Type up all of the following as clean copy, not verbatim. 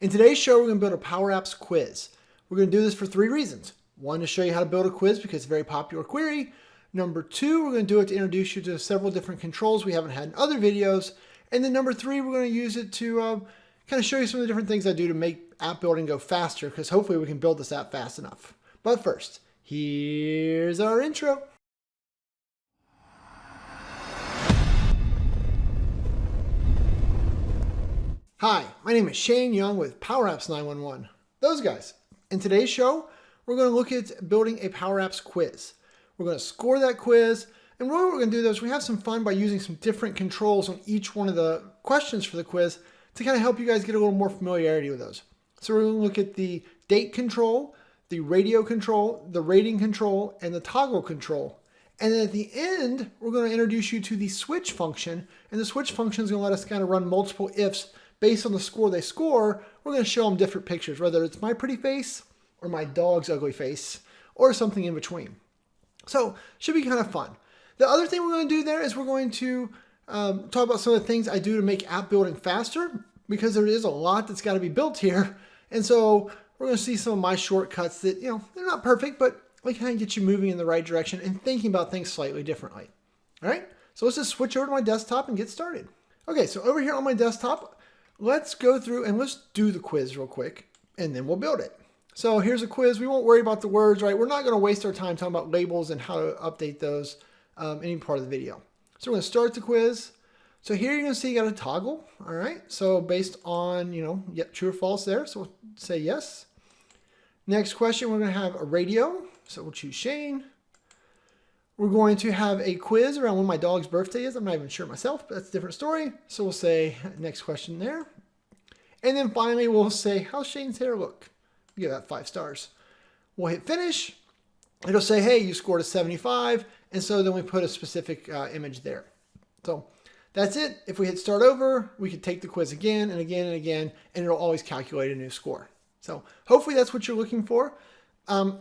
In today's show, we're going to build a PowerApps quiz. We're going to do this for 3 reasons. 1, to show you how to build a quiz because it's a very popular query. Number 2, we're going to do it to introduce you to several different controls we haven't had in other videos. And then number 3, we're going to use it to kind of show you some of the different things I do to make app building go faster, because hopefully we can build this app fast enough. But first, here's our intro. Hi, my name is Shane Young with PowerApps 911. Those guys. In today's show, we're going to look at building a PowerApps quiz. We're going to score that quiz, and really what we're going to do is we have some fun by using some different controls on each one of the questions for the quiz to kind of help you guys get a little more familiarity with those. So we're going to look at the date control, the radio control, the rating control, and the toggle control. And then at the end, we're going to introduce you to the switch function, and the switch function is going to let us kind of run multiple ifs based on the score they score. We're going to show them different pictures, whether it's my pretty face or my dog's ugly face or something in between. So should be kind of fun. The other thing we're going to do there is we're going to talk about some of the things I do to make app building faster, because there is a lot that's got to be built here. And so we're going to see some of my shortcuts that, they're not perfect, but they kind of get you moving in the right direction and thinking about things slightly differently. All right, so let's just switch over to my desktop and get started. Okay, so over here on my desktop, let's go through and let's do the quiz real quick, and then we'll build it. So here's a quiz. We won't worry about the words, right? We're not going to waste our time talking about labels and how to update those any part of the video. So we're going to start the quiz. So here you're going to see you got a toggle. All right. So based on, true or false there. So we'll say yes. Next question, we're going to have a radio. So we'll choose Shane. We're going to have a quiz around when my dog's birthday is. I'm not even sure myself, but that's a different story. So we'll say next question there. And then finally, we'll say, how's Shane's hair look? Give that 5 stars. We'll hit finish. It'll say, hey, you scored a 75. And so then we put a specific image there. So that's it. If we hit start over, we could take the quiz again and again and again, and it'll always calculate a new score. So hopefully that's what you're looking for.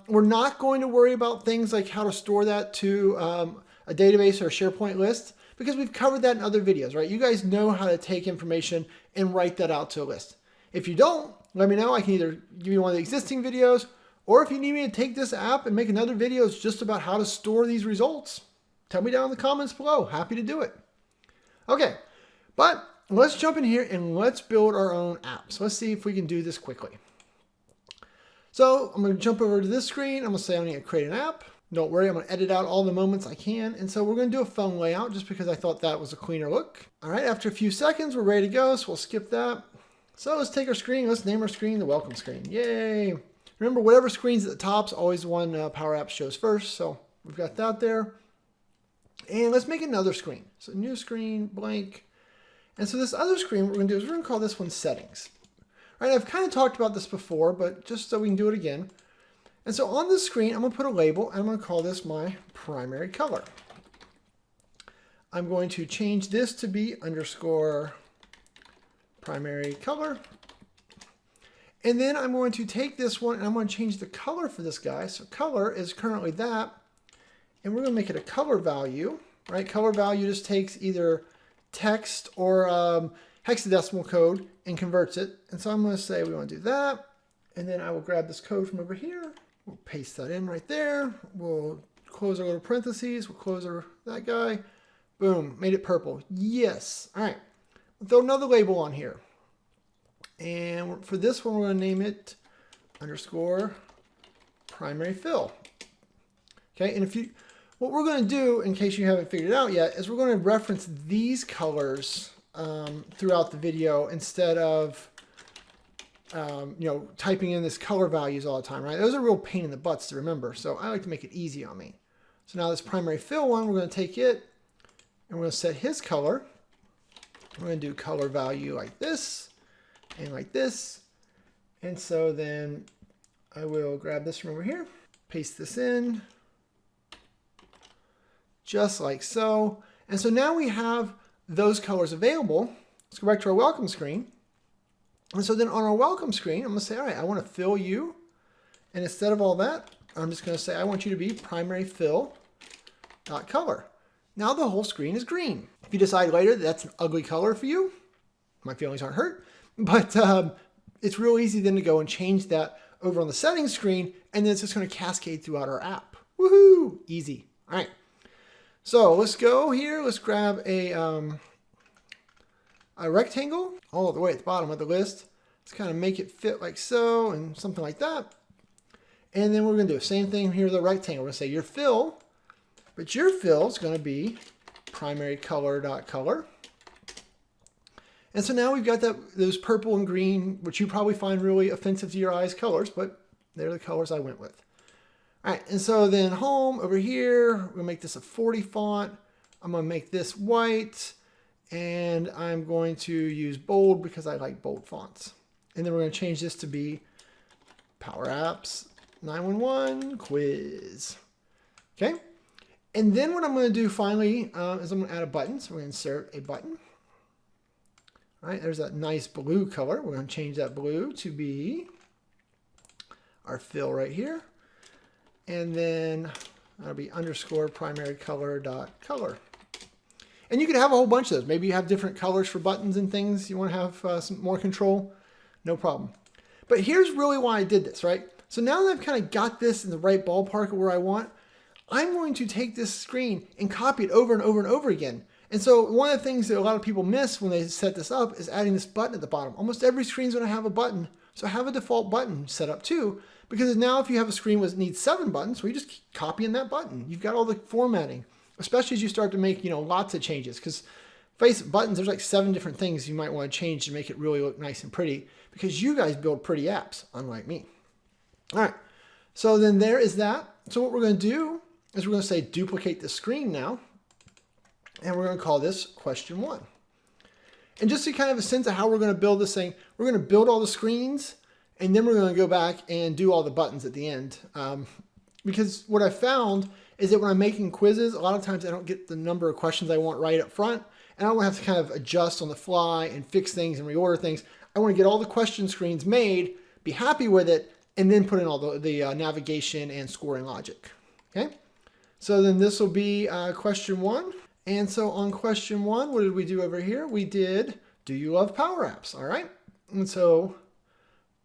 We're not going to worry about things like how to store that to a database or a SharePoint list, because we've covered that in other videos, right? You guys know how to take information and write that out to a list. If you don't, let me know. I can either give you one of the existing videos, or if you need me to take this app and make another video just about how to store these results, tell me down in the comments below. Happy to do it. Okay, but let's jump in here and let's build our own app. So let's see if we can do this quickly. So I'm going to jump over to this screen. I'm going to say I need to create an app. Don't worry, I'm going to edit out all the moments I can. And so we're going to do a phone layout just because I thought that was a cleaner look. All right, after a few seconds, we're ready to go. So we'll skip that. So let's take our screen. Let's name our screen the welcome screen. Yay. Remember, whatever screen's at the top is always the one PowerApps shows first. So we've got that there. And let's make another screen. So new screen, blank. And so this other screen, what we're going to do is we're going to call this one settings. All right, I've kind of talked about this before, but just so we can do it again. And so on the screen, I'm going to put a label, and I'm going to call this my primary color. I'm going to change this to be _ primary color. And then I'm going to take this one and I'm going to change the color for this guy. So color is currently that, and we're going to make it a color value, right? Color value just takes either text or hexadecimal code and converts it. And so I'm going to say we want to do that. And then I will grab this code from over here. We'll paste that in right there. We'll close our little parentheses. We'll close that guy. Boom, made it purple. Yes. All right. We'll throw another label on here. And for this one, we're going to name it _ primary fill. Okay, and what we're going to do, in case you haven't figured it out yet, is we're going to reference these colors throughout the video instead of typing in this color values all the time, right? Those are a real pain in the butts to remember, so I like to make it easy on me. So now this primary fill one, we're going to take it and we're going to set his color. We're going to do color value like this and like this. And so then I will grab this from over here, paste this in, just like so. And so now we have those colors available. Let's go back to our welcome screen. And so then on our welcome screen, I'm going to say, all right, I want to fill you. And instead of all that, I'm just going to say, I want you to be primary fill.color. Now the whole screen is green. If you decide later that that's an ugly color for you, my feelings aren't hurt, but it's real easy then to go and change that over on the settings screen, and then it's just going to cascade throughout our app. Woohoo! Easy. All right. So let's go here. Let's grab a rectangle all the way at the bottom of the list. Let's kind of make it fit like so and something like that. And then we're going to do the same thing here with the rectangle. We're going to say your fill, but your fill is going to be primary color.color. And so now we've got those purple and green, which you probably find really offensive to your eyes colors, but they're the colors I went with. All right, and so then home over here, we're gonna make this a 40 font. I'm gonna make this white, and I'm going to use bold because I like bold fonts. And then we're gonna change this to be PowerApps 911 Quiz. Okay, and then what I'm gonna do finally is I'm gonna add a button. So we're gonna insert a button. All right, there's that nice blue color. We're gonna change that blue to be our fill right here. And then that'll be underscore primary color.color. And you can have a whole bunch of those. Maybe you have different colors for buttons and things. You want to have some more control. No problem. But here's really why I did this, right? So now that I've kind of got this in the right ballpark of where I want, I'm going to take this screen and copy it over and over and over again. And so one of the things that a lot of people miss when they set this up is adding this button at the bottom. Almost every screen is going to have a button. So have a default button set up too. Because now if you have a screen that needs 7 buttons, we just keep copying that button. You've got all the formatting, especially as you start to make, lots of changes. Because face buttons, there's like 7 different things you might want to change to make it really look nice and pretty. Because you guys build pretty apps, unlike me. All right, so then there is that. So what we're going to do is we're going to say duplicate the screen now. And we're going to call this question 1. And just to kind of have a sense of how we're going to build this thing, we're going to build all the screens. And then we're going to go back and do all the buttons at the end. Because what I found is that when I'm making quizzes, a lot of times I don't get the number of questions I want right up front. And I don't have to kind of adjust on the fly and fix things and reorder things. I want to get all the question screens made, be happy with it, and then put in all the navigation and scoring logic. Okay? So then this will be question 1. And so on question 1, what did we do over here? We did, do you love Power Apps? All right. And so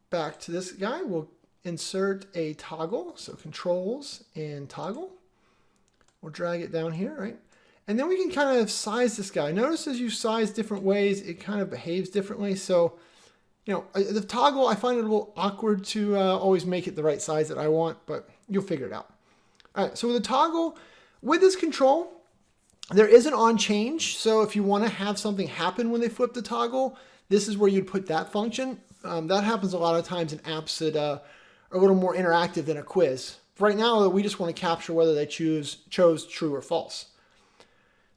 back to this guy, we'll insert a toggle. So controls and toggle. We'll drag it down here, right? And then we can kind of size this guy. Notice as you size different ways, it kind of behaves differently. So, the toggle, I find it a little awkward to always make it the right size that I want, but you'll figure it out. All right, so with the toggle, with this control, there is an on change. So if you want to have something happen when they flip the toggle, this is where you'd put that function. That happens a lot of times in apps that are a little more interactive than a quiz. Right now, we just want to capture whether they chose true or false.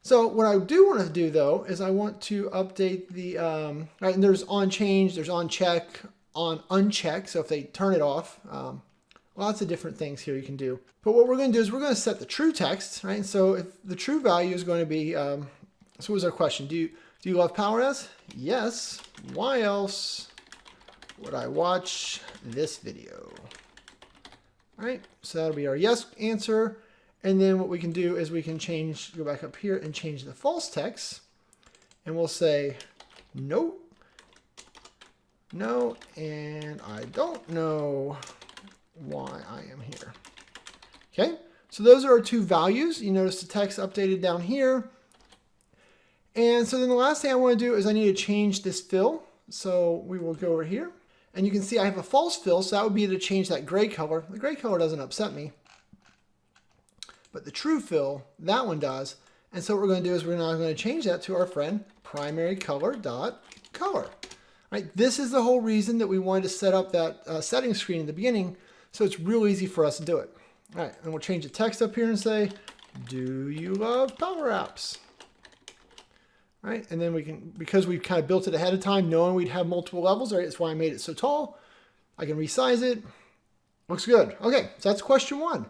So what I do want to do, though, is I want to update the, right, and there's on change, there's on check, on uncheck. So if they turn it off, lots of different things here you can do. But what we're going to do is we're going to set the true text, right? So if the true value is going to be, so what was our question? Do you love PowerApps? Yes. Why else would I watch this video? All right, so that'll be our yes answer. And then what we can do is we can go back up here and change the false text. And we'll say, no, and I don't know why I am here. Okay, so those are our 2 values. You notice the text updated down here. And so then the last thing I want to do is I need to change this fill. So we will go over here. And you can see I have a false fill, so that would be to change that gray color. The gray color doesn't upset me. But the true fill, that one does. And so what we're going to do is we're now going to change that to our friend primary color.color. Right? This is the whole reason that we wanted to set up that settings screen in the beginning, so it's real easy for us to do it. All right, and we'll change the text up here and say, do you love Power Apps? Right, and then we can, because we've kind of built it ahead of time, knowing we'd have multiple levels, right? That's why I made it so tall. I can resize it. Looks good. Okay, so that's question 1.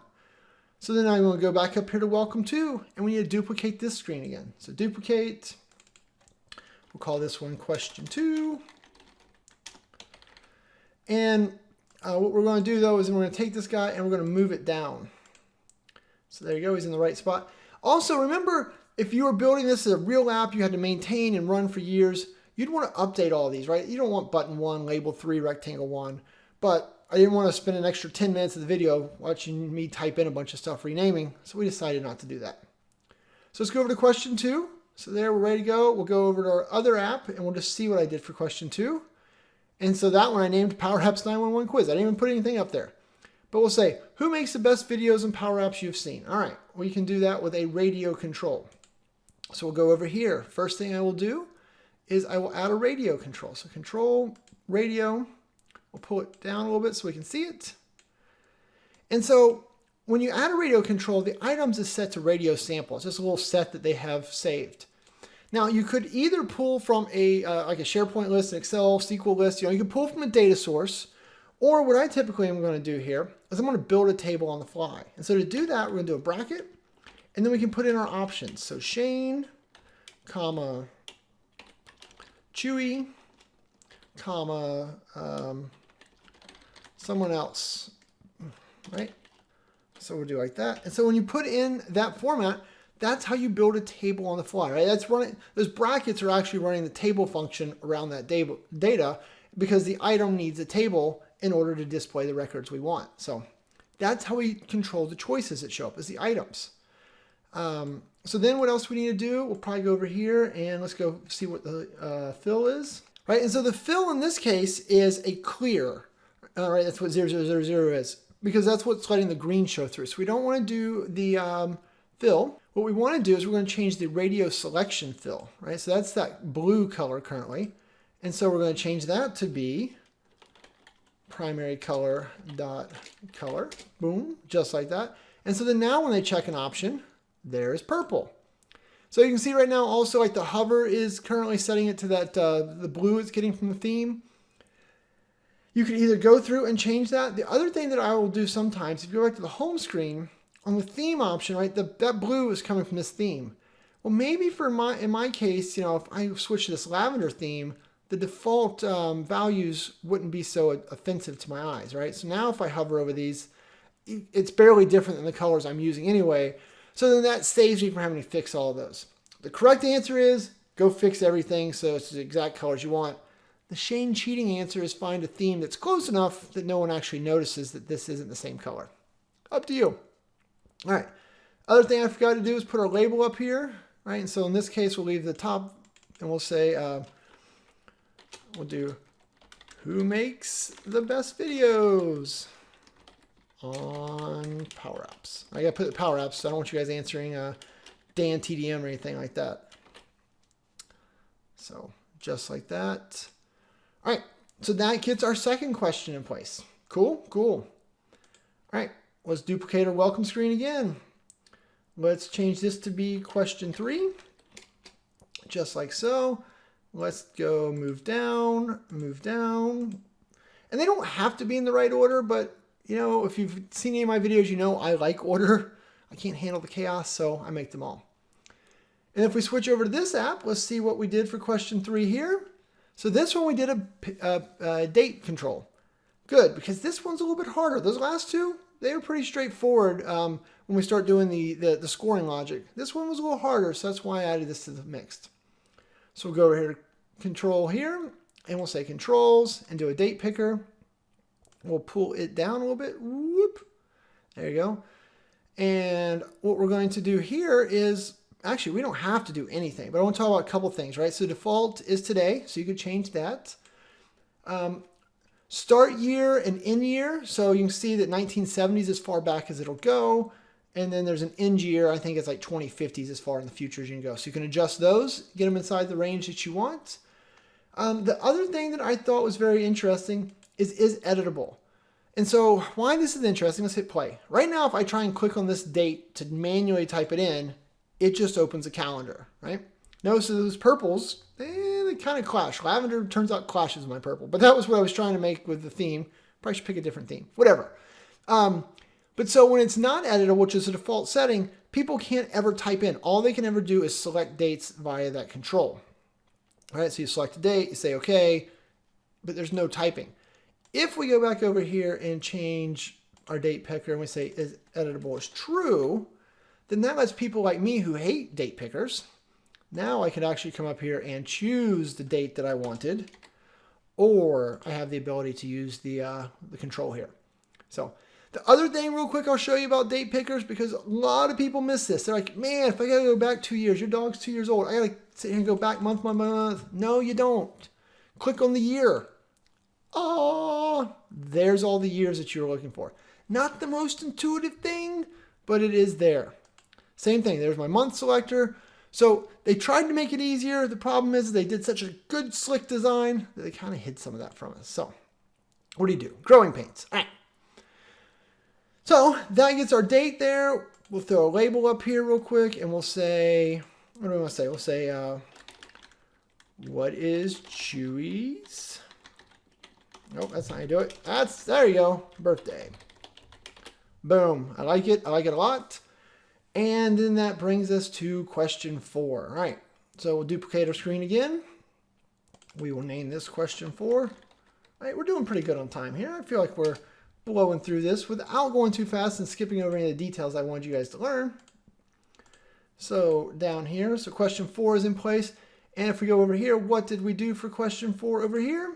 So then I'm going to go back up here to welcome to, and we need to duplicate this screen again. So duplicate. We'll call this one question 2. And what we're going to do, though, is we're going to take this guy and we're going to move it down. So there you go. He's in the right spot. Also, remember, if you were building this as a real app you had to maintain and run for years, you'd want to update all these, right? You don't want button 1, label 3, rectangle 1, but I didn't want to spend an extra 10 minutes of the video watching me type in a bunch of stuff renaming, so we decided not to do that. So let's go over to question 2. So there, we're ready to go. We'll go over to our other app, and we'll just see what I did for question 2. And so that one I named PowerApps 911 Quiz. I didn't even put anything up there. But we'll say, who makes the best videos and Power Apps you've seen? All right, we can do that with a radio control. So we'll go over here. First thing I will do is I will add a radio control. So control, radio, we'll pull it down a little bit so we can see it. And so when you add a radio control, the items is set to radio sample. It's just a little set that they have saved. Now you could either pull from a like a SharePoint list, an Excel, SQL list. You can pull from a data source, or what I typically am going to do here is I'm going to build a table on the fly. And so to do that, we're going to do a bracket, and then we can put in our options. So Shane, comma, Chewy, comma, someone else, right? So we'll do like that. And so when you put in that format, that's how you build a table on the fly, right? That's running, those brackets are actually running the table function around that data because the item needs a table in order to display the records we want. So that's how we control the choices that show up as the items. So then what else we need to do? We'll probably go over here and let's go see what the fill is, right? And so the fill in this case is a clear, right? That's what 0000 is, because that's what's letting the green show through. So we don't want to do the fill. What we want to do is we're going to change the radio selection fill, right? So that's that blue color currently. And so we're going to change that to be primary color dot color, boom, just like that. And so then now when they check an option, there is purple. So you can see right now also like the hover is currently setting it to that the blue it's getting from the theme. You can either go through and change that. The other thing that I will do sometimes, if you go back to the home screen, on the theme option, right, that blue is coming from this theme. Well, maybe in my case, if I switch to this lavender theme, the default values wouldn't be so offensive to my eyes, right? So now if I hover over these, it's barely different than the colors I'm using anyway. So then that saves me from having to fix all of those. The correct answer is go fix everything so it's the exact colors you want. The Shane cheating answer is find a theme that's close enough that no one actually notices that this isn't the same color. Up to you. All right. Other thing I forgot to do is put our label up here, right? And so in this case, we'll leave the top and we'll say, we'll do who makes the best videos on PowerApps. I got to put the PowerApps, so I don't want you guys answering Dan TDM or anything like that. So just like that. All right. So that gets our second question in place. Cool, cool. All right. Let's duplicate our welcome screen again. Let's change this to be question 3. Just like so. Let's go move down. And they don't have to be in the right order, but if you've seen any of my videos, I like order. I can't handle the chaos, so I make them all. And if we switch over to this app, let's see what we did for question 3 here. So this one we did a date control. Good, because this one's a little bit harder. Those last two, they were pretty straightforward when we start doing the scoring logic. This one was a little harder, so that's why I added this to the mixed. So we'll go over here to control here, and we'll say controls and do a date picker. We'll pull it down a little bit. Whoop. There you go. And what we're going to do here is, actually, we don't have to do anything, but I want to talk about a couple things, right? So default is today, so you could change that. Start year and end year. So you can see that 1970s is as far back as it'll go. And then there's an end year, I think it's like 2050s as far in the future as you can go. So you can adjust those, get them inside the range that you want. The other thing that I thought was very interesting is editable. And so why this is interesting, let's hit play. Right now, if I try and click on this date to manually type it in, it just opens a calendar, right? Notice those purples, they kind of clash. Lavender turns out clashes with my purple, but that was what I was trying to make with the theme. Probably should pick a different theme, whatever. But so when it's not editable, which is a default setting, people can't ever type in. All they can ever do is select dates via that control. All right, so you select a date, you say okay, but there's no typing. If we go back over here and change our date picker and we say is editable is true, then that lets people like me who hate date pickers, Now I could actually come up here and choose the date that I wanted, or I have the ability to use the control here. So the other thing real quick I'll show you about date pickers, because a lot of people miss this. They're like, man, if I gotta go back 2 years, your dog's 2 years old, I gotta sit here and go back month. No, you don't. Click on the year. Oh, there's all the years that you're looking for. Not the most intuitive thing, but it is there. Same thing, there's my month selector. So they tried to make it easier. The problem is they did such a good slick design that they kind of hid some of that from us. So what do? Growing pains. All right. So that gets our date there. We'll throw a label up here real quick and we'll say, what do we want to say? We'll say, what is Chewy's? Nope, that's not how you do it. There you go, birthday. Boom, I like it. I like it a lot. And then that brings us to question 4. All right, so we'll duplicate our screen again. We will name this question 4. All right, we're doing pretty good on time here. I feel like we're blowing through this without going too fast and skipping over any of the details I wanted you guys to learn. So down here, so question 4 is in place. And if we go over here, what did we do for question 4 over here?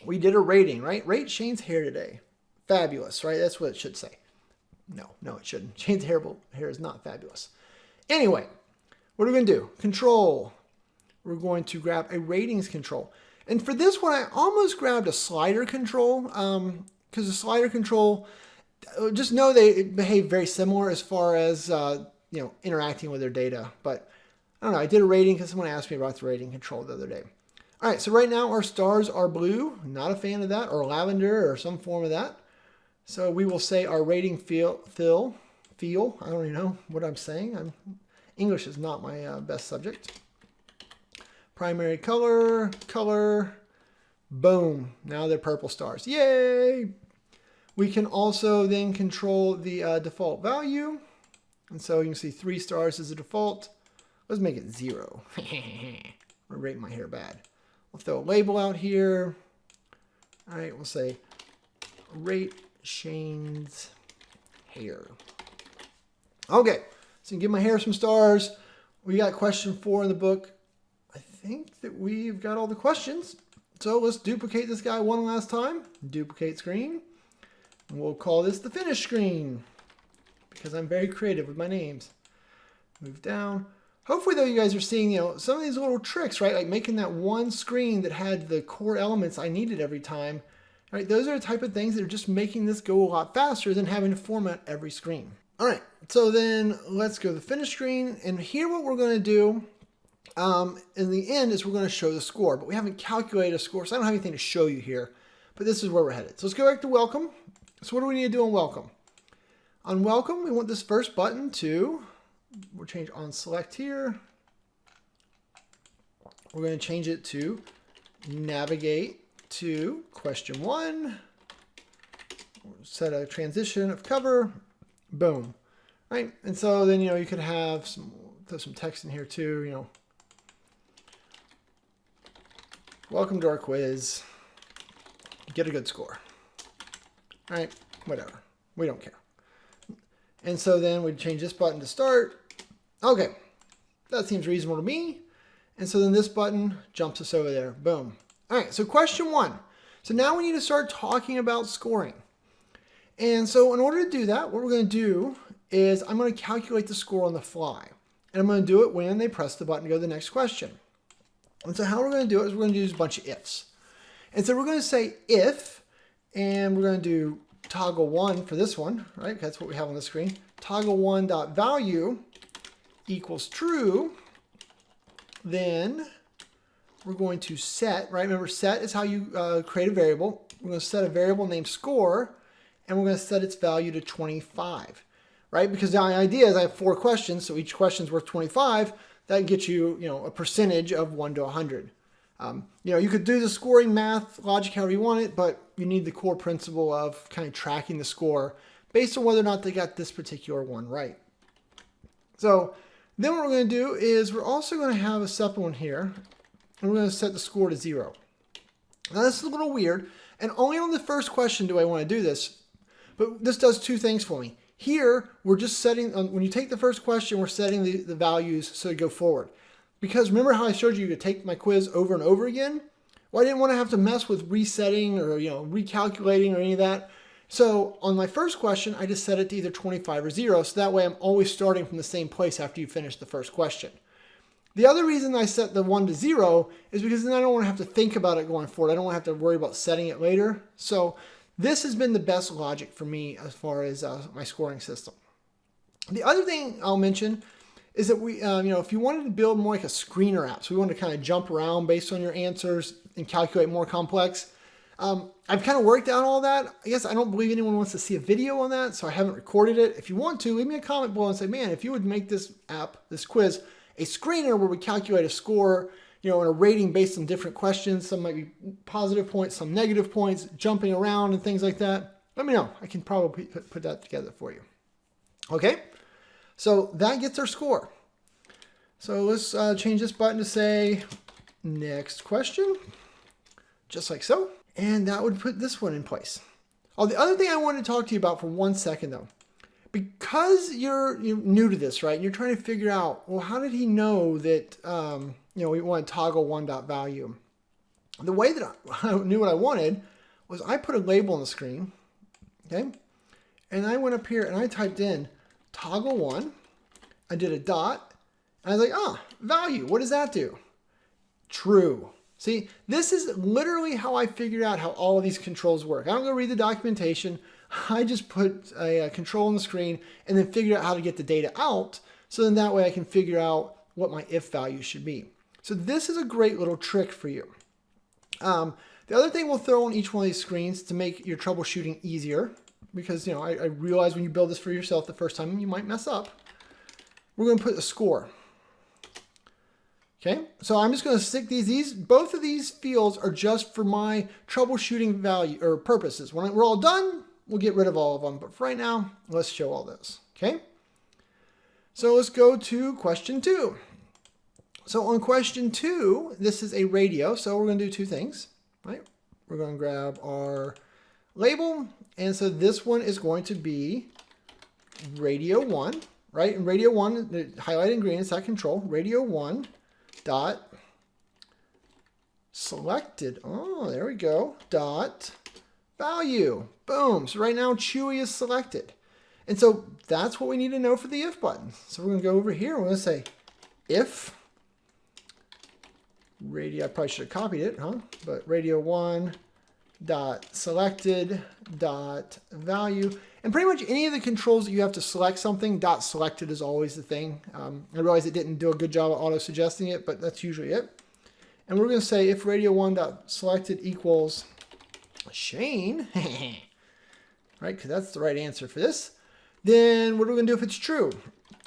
We did a rating, right? Rate Shane's hair today. Fabulous, right? That's what it should say. No, it shouldn't. Shane's hair is not fabulous. Anyway, what are we going to do? Control. We're going to grab a ratings control. And for this one, I almost grabbed a slider control, because the slider control, just know they behave very similar as far as interacting with their data. But I don't know, I did a rating because someone asked me about the rating control the other day. All right, so right now our stars are blue. Not a fan of that, or lavender, or some form of that. So we will say our rating feel. I don't even know what I'm saying. English is not my best subject. Primary color, boom. Now they're purple stars. Yay! We can also then control the default value. And so you can see 3 stars is the default. Let's make it 0. I'm gonna rate my hair bad. We'll throw a label out here. All right, we'll say rate Shane's hair. Okay, so give my hair some stars. We got question 4 in the book. I think that we've got all the questions. So let's duplicate this guy one last time. Duplicate screen. And we'll call this the finish screen, because I'm very creative with my names. Move down. Hopefully though you guys are seeing, some of these little tricks, right? Like making that one screen that had the core elements I needed every time. All right, those are the type of things that are just making this go a lot faster than having to format every screen. All right, so then let's go to the finish screen. And here what we're going to do in the end is we're going to show the score, but we haven't calculated a score, so I don't have anything to show you here, but this is where we're headed. So let's go back to welcome. So what do we need to do on welcome? On welcome, we want this first button to, we'll change on select here. We're going to change it to navigate to question 1. We'll set a transition of cover. Boom. Right. And so then, you could have throw some text in here too, welcome to our quiz. Get a good score. All right. Whatever. We don't care. And so then we'd change this button to start. Okay. That seems reasonable to me. And so then this button jumps us over there. Boom. All right. So question 1. So now we need to start talking about scoring. And so in order to do that, what we're going to do is I'm going to calculate the score on the fly. And I'm going to do it when they press the button to go to the next question. And so how we're going to do it is we're going to use a bunch of ifs. And so we're going to say if, and we're going to do toggle 1 for this one, right? That's what we have on the screen. Toggle 1.value equals true. Then we're going to set, right? Remember, set is how you create a variable. We're going to set a variable named score, and we're going to set its value to 25, right? Because the idea is I have 4 questions, so each question is worth 25. That gets you, a percentage of 1 to 100. You could do the scoring math logic however you want it, but you need the core principle of kind of tracking the score based on whether or not they got this particular one right. So then what we're going to do is we're also going to have a separate one here, and we're going to set the score to 0. Now this is a little weird, and only on the first question do I want to do this, but this does 2 things for me. Here, we're just setting, when you take the first question, we're setting the values so to go forward. because remember how I showed you to take my quiz over and over again? Well, I didn't want to have to mess with resetting or recalculating or any of that. So on my first question, I just set it to either 25 or 0. So that way I'm always starting from the same place after you finish the first question. The other reason I set the 1 to 0 is because then I don't want to have to think about it going forward. I don't want to have to worry about setting it later. So this has been the best logic for me as far as my scoring system. The other thing I'll mention is that we, if you wanted to build more like a screener app, so we wanted to kind of jump around based on your answers and calculate more complex. I've kind of worked out all that. I guess I don't believe anyone wants to see a video on that, so I haven't recorded it. If you want to, leave me a comment below and say, man, if you would make this app, this quiz, a screener where we calculate a score, and a rating based on different questions. Some might be positive points, some negative points, jumping around and things like that. Let me know. I can probably put that together for you. Okay, so that gets our score. So let's change this button to say next question, just like so. And that would put this one in place. Oh, the other thing I wanted to talk to you about for 1 second though, because you're new to this, right? You're trying to figure out, well, how did he know that, we want to toggle one.value? The way that I knew what I wanted was I put a label on the screen, okay? And I went up here and I typed in toggle one. I did a dot. And I was like, value, what does that do? True. See, this is literally how I figured out how all of these controls work. I don't go read the documentation. I just put a control on the screen and then figure out how to get the data out. So then that way I can figure out what my if value should be. So this is a great little trick for you. The other thing we'll throw on each one of these screens to make your troubleshooting easier, because I realize when you build this for yourself the first time, you might mess up. We're going to put a score. Okay, so I'm just going to stick both of these fields are just for my troubleshooting value or purposes. When we're all done, we'll get rid of all of them. But for right now, let's show all this. Okay, so let's go to question 2. So on question 2, this is a radio. So we're going to do 2 things, right? We're going to grab our label. And so this one is going to be radio 1, right? And radio 1, the highlighted in green is that control. Radio 1 dot selected. Oh, there we go. Dot value. Boom. So right now Chewy is selected. And so that's what we need to know for the if button. So we're going to go over here. We're going to say if radio, I probably should have copied it, but radio 1 dot selected dot value. And pretty much any of the controls that you have to select something, dot selected is always the thing. I realize it didn't do a good job of auto-suggesting it, but that's usually it. And we're going to say if radio 1 dot selected equals Shane, right, because that's the right answer for this, then what are we going to do if it's true?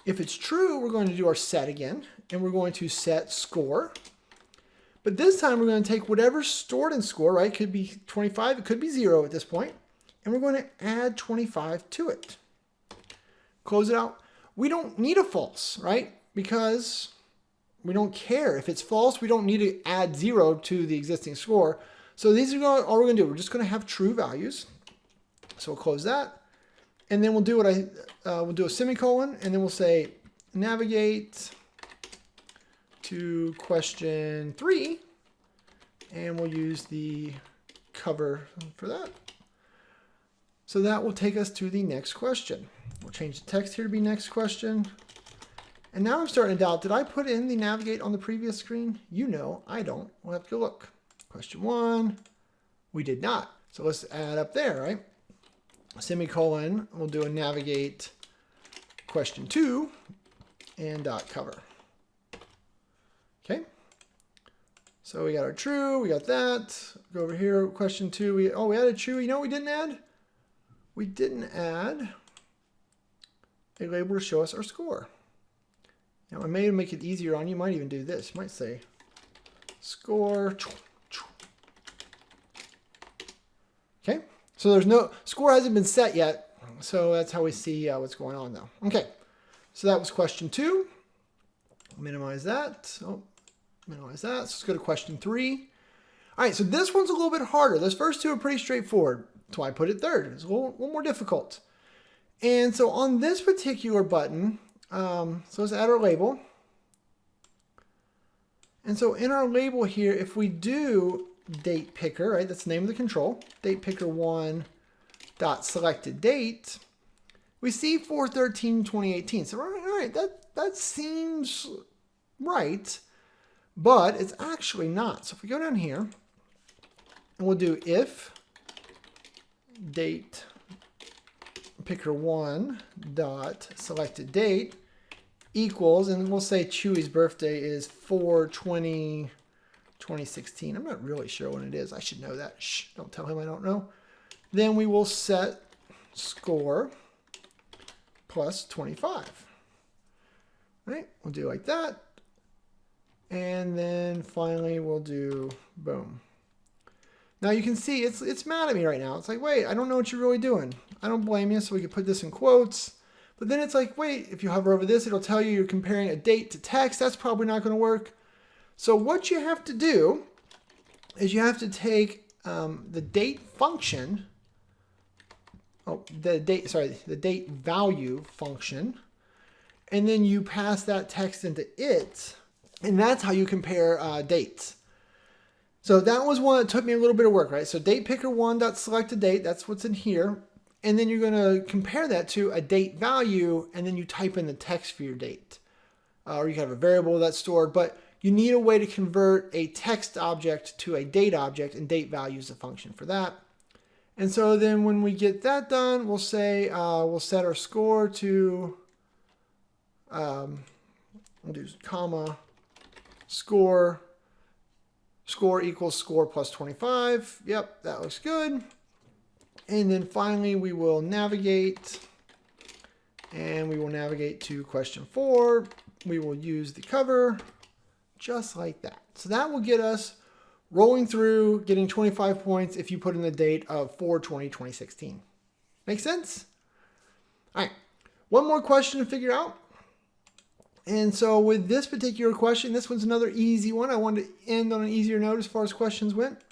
If it's true, we're going to do our set again, and we're going to set score. But this time we're going to take whatever's stored in score, right? It could be 25, it could be 0 at this point. And we're going to add 25 to it. Close it out. We don't need a false, right? Because we don't care. If it's false, we don't need to add 0 to the existing score. So these are all we're going to do. We're just going to have true values. So we'll close that. And then we'll do we'll do a semicolon, and then we'll say navigate to question 3, and we'll use the cover for that. So that will take us to the next question. We'll change the text here to be next question. And now I'm starting to doubt, did I put in the navigate on the previous screen? I don't. We'll have to go look. Question 1, we did not. So let's add up there, right? Semicolon, we'll do a navigate question 2 and dot cover. Okay. So we got our true, we got that. Go over here, question 2. We added true. You know what we didn't add? We didn't add a label to show us our score. Now I may make it easier on you. Might even do this. Might say score. Okay. So there's no score hasn't been set yet. So that's how we see what's going on now. Okay. So that was question 2. Minimize that. Minimize that. So let's go to question 3. All right, so this one's a little bit harder. Those first 2 are pretty straightforward. That's why I put it third. It's a little more difficult. And so on this particular button, so let's add our label. And so in our label here, if we do date picker, right, that's the name of the control, date picker 1 dot selected date, we see 4/13/2018. So all right, that seems right, but it's actually not. So if we go down here and we'll do if date picker 1 dot selected date equals, and we'll say Chewy's birthday is 4/20/2016. I'm not really sure when it is. I should know that. Shh, don't tell him I don't know. Then we will set score plus 25. Right? We'll do like that. And then finally we'll do boom. Now you can see it's mad at me right now. It's like, wait, I don't know what you're really doing. I don't blame you, so we can put this in quotes. But then it's like, wait, if you hover over this, it'll tell you you're comparing a date to text. That's probably not going to work. So what you have to do is you have to take the date function, the date value function, and then you pass that text into it, and that's how you compare dates. So that was one that took me a little bit of work, right? So date picker 1 dot select a date, that's what's in here. And then you're going to compare that to a date value, and then you type in the text for your date. Or you can have a variable that's stored, but you need a way to convert a text object to a date object, and date value is a function for that. And so then when we get that done, we'll say, we'll set our score to, we'll do comma, score equals score plus 25. Yep, that looks good. And then finally, we will navigate, and we will navigate to question 4. We will use the cover just like that. So that will get us rolling through, getting 25 points if you put in the date of 4/20/2016. Make sense? All right, one more question to figure out. And so with this particular question, this one's another easy one. I wanted to end on an easier note as far as questions went.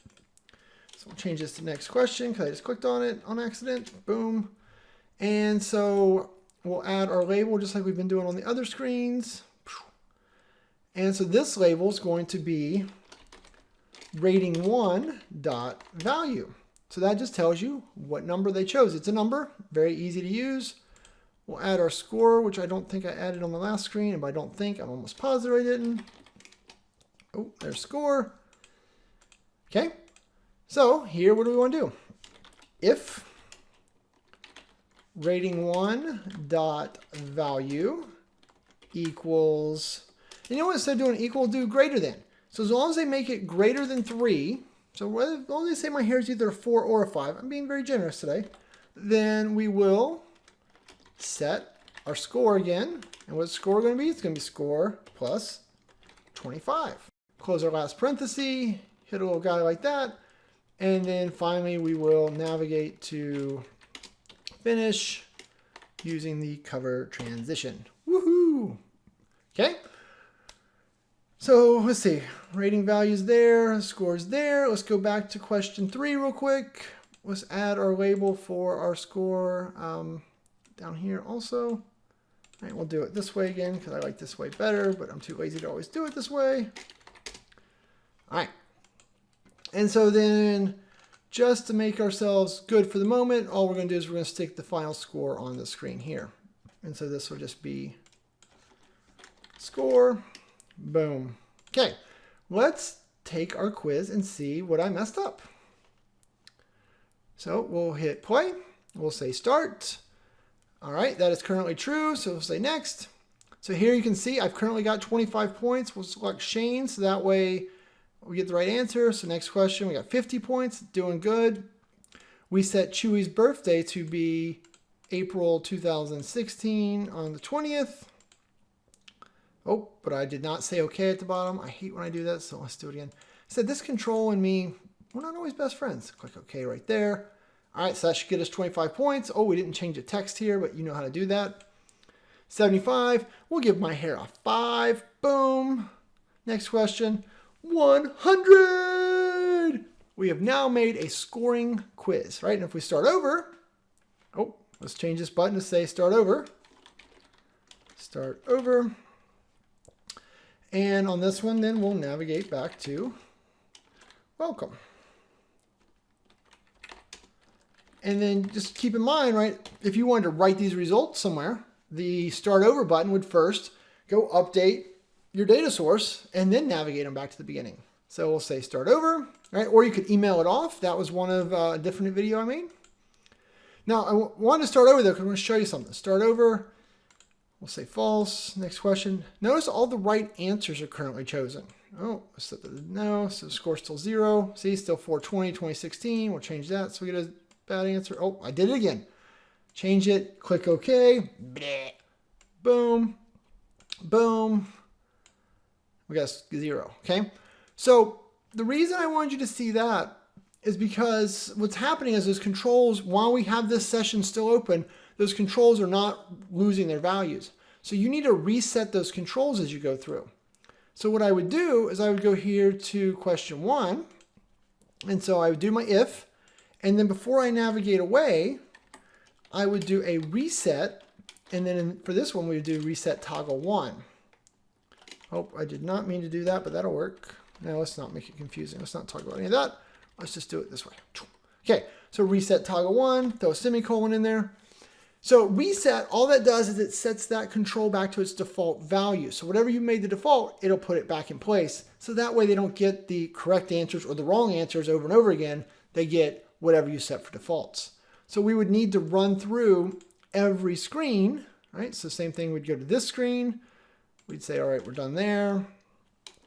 So we'll change this to next question because I just clicked on it on accident. Boom. And so we'll add our label just like we've been doing on the other screens. And so this label is going to be rating 1 dot value. So that just tells you what number they chose. It's a number, very easy to use. We'll add our score, which I don't think I added on the last screen. And by don't think, I'm almost positive I didn't. Oh, there's score. Okay. So here, what do we want to do? If rating 1 dot value equals, you know what, instead of doing equal, do greater than. So as long as they make it greater than 3, so as long as they say my hair is either a 4 or a 5, I'm being very generous today, then we will set our score again. And what's score going to be? It's going to be score plus 25. Close our last parenthesis, hit a little guy like that. And then finally, we will navigate to finish using the cover transition. Woohoo! Okay. So let's see. Rating values there, scores there. Let's go back to question 3 real quick. Let's add our label for our score down here also. All right, we'll do it this way again because I like this way better, but I'm too lazy to always do it this way. All right. And so then, just to make ourselves good for the moment, all we're going to do is we're going to stick the final score on the screen here. And so this will just be score, boom. Okay, let's take our quiz and see what I messed up. So we'll hit play. We'll say start. All right, that is currently true, so we'll say next. So here you can see I've currently got 25 points. We'll select Shane, so that way we get the right answer. So next question, we got 50 points, doing good. We set Chewy's birthday to be April 2016 on the 20th. Oh, but I did not say okay at the bottom. I hate when I do that, so let's do it again. I said this control and me, we're not always best friends. Click OK right there. All right, so that should get us 25 points. Oh, we didn't change the text here, but you know how to do that. 75, we'll give my hair a 5. Boom. Next question. 100! We have now made a scoring quiz, right? And if we start over, oh, let's change this button to say start over. Start over. And on this one, then we'll navigate back to welcome. And then just keep in mind, right, if you wanted to write these results somewhere, the start over button would first go update your data source and then navigate them back to the beginning. So we'll say start over, right? Or you could email it off. That was one of a different video I made. Now I wanted to start over though because I want to show you something. Start over, we'll say false. Next question. Notice all the right answers are currently chosen. Oh, no, so the score's still 0. See, still 420, 2016. We'll change that so we get a bad answer. Oh, I did it again. Change it, click OK. Bleh. Boom, boom. We got 0, okay? So the reason I wanted you to see that is because what's happening is those controls, while we have this session still open, those controls are not losing their values. So you need to reset those controls as you go through. So what I would do is I would go here to question 1. And so I would do my if, and then before I navigate away, I would do a reset. And then for this one, we would do reset toggle 1. Oh, I did not mean to do that, but that'll work. Now let's not make it confusing. Let's not talk about any of that. Let's just do it this way. Okay, so reset toggle 1, throw a semicolon in there. So reset, all that does is it sets that control back to its default value. So whatever you made the default, it'll put it back in place. So that way they don't get the correct answers or the wrong answers over and over again. They get whatever you set for defaults. So we would need to run through every screen, right? So same thing, we'd go to this screen. We'd say, all right, we're done there.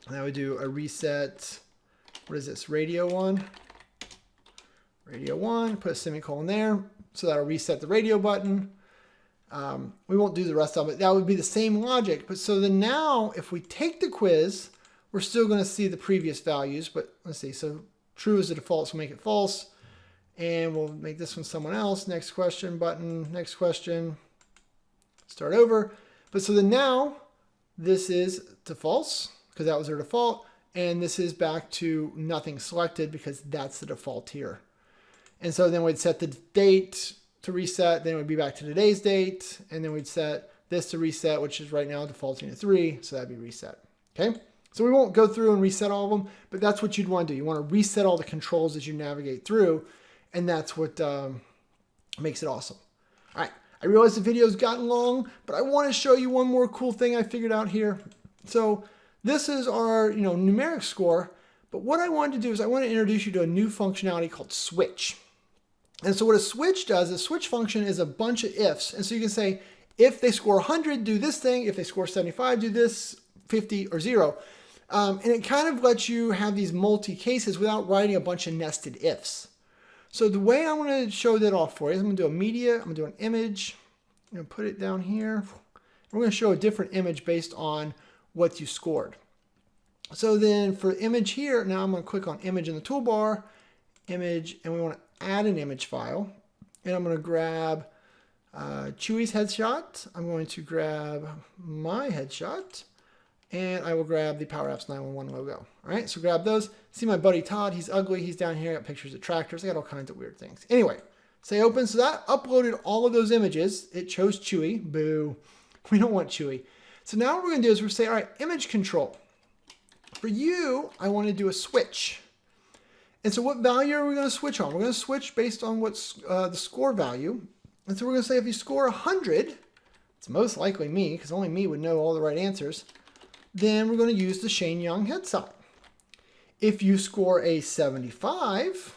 And I would do a reset. What is this? Radio 1. Radio 1, put a semicolon there. So that'll reset the radio button. We won't do the rest of it. That would be the same logic. But so then now, if we take the quiz, we're still going to see the previous values. But let's see. So true is the default, so we'll make it false. And we'll make this one someone else. Next question button. Next question. Start over. But so then now, this is to false, because that was our default. And this is back to nothing selected, because that's the default here. And so then we'd set the date to reset. Then it would be back to today's date. And then we'd set this to reset, which is right now defaulting to 3. So that'd be reset. Okay. So we won't go through and reset all of them, but that's what you'd want to do. You want to reset all the controls as you navigate through. And that's what makes it awesome. All right. I realize the video's gotten long, but I want to show you one more cool thing I figured out here. So this is our numeric score. But what I wanted to do is I want to introduce you to a new functionality called switch. And so what a switch does, a switch function is a bunch of ifs. And so you can say, if they score 100, do this thing. If they score 75, do this, 50 or 0. And it kind of lets you have these multi-cases without writing a bunch of nested ifs. So the way I'm going to show that off for you is I'm going to do a media, I'm going to do an image, I'm going to put it down here. We're going to show a different image based on what you scored. So then for image here, now I'm going to click on image in the toolbar, image, and we want to add an image file. And I'm going to grab Chewy's headshot. I'm going to grab my headshot. And I will grab the PowerApps 911 logo. All right, so grab those. See my buddy Todd, he's ugly. He's down here. I got pictures of tractors. I got all kinds of weird things. Anyway, say open. So that uploaded all of those images. It chose Chewy. Boo. We don't want Chewy. So now what we're going to do is we're going to say, all right, image control. For you, I want to do a switch. And so what value are we going to switch on? We're going to switch based on what's the score value. And so we're going to say if you score 100, it's most likely me, because only me would know all the right answers. Then we're going to use the Shane Young headshot. If you score a 75,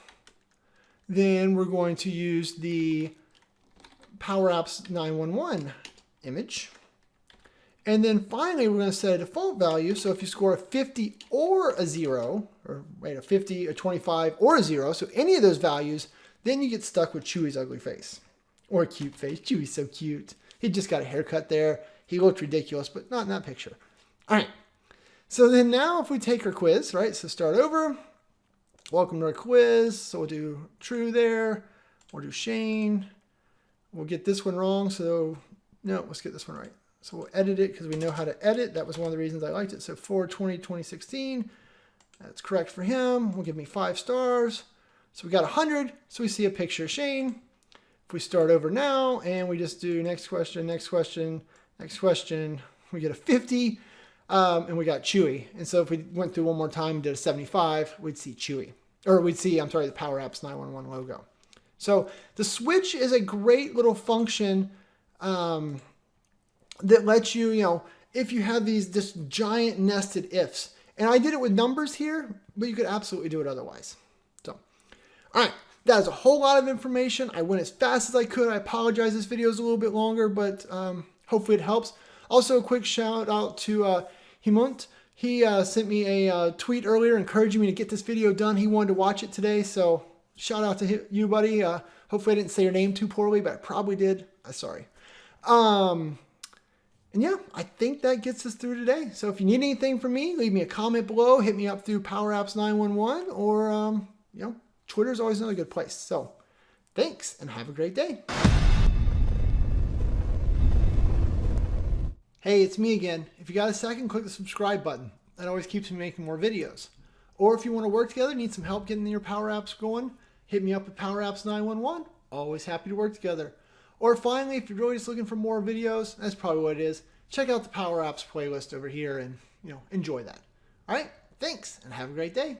then we're going to use the PowerApps 911 image. And then finally, we're going to set a default value. So if you score a 50 or a 0, or wait, a 50, a 25, or a 0, so any of those values, then you get stuck with Chewy's ugly face. Or a cute face. Chewy's so cute. He just got a haircut there. He looked ridiculous, but not in that picture. All right, so then now if we take our quiz, right, so start over, welcome to our quiz, so we'll do true there, we'll do Shane, we'll get this one wrong, so no, let's get this one right. So we'll edit it because we know how to edit. That was one of the reasons I liked it. So 4/20/2016, that's correct for him. Will give me 5 stars. So we got 100, so we see a picture of Shane. If we start over now and we just do next question, next question, next question, we get a 50. And we got Chewy. And so if we went through one more time and did a 75, we'd see Chewy. Or we'd see, I'm sorry, the PowerApps 911 logo. So the switch is a great little function that lets you, if you have this giant nested ifs. And I did it with numbers here, but you could absolutely do it otherwise. So, all right. That is a whole lot of information. I went as fast as I could. I apologize. This video is a little bit longer, but hopefully it helps. Also, a quick shout out to Himont. He sent me a tweet earlier encouraging me to get this video done. He wanted to watch it today, so shout out to you, buddy. Hopefully I didn't say your name too poorly, but I probably did. Sorry. And yeah, I think that gets us through today. So if you need anything from me, leave me a comment below. Hit me up through PowerApps 911 or, Twitter is always another good place. So thanks and have a great day. Hey, it's me again. If you got a second, click the subscribe button. That always keeps me making more videos. Or if you want to work together, need some help getting your Power Apps going, hit me up at PowerApps 911. Always happy to work together. Or finally, if you're really just looking for more videos, that's probably what it is. Check out the Power Apps playlist over here and, enjoy that. All right, thanks and have a great day.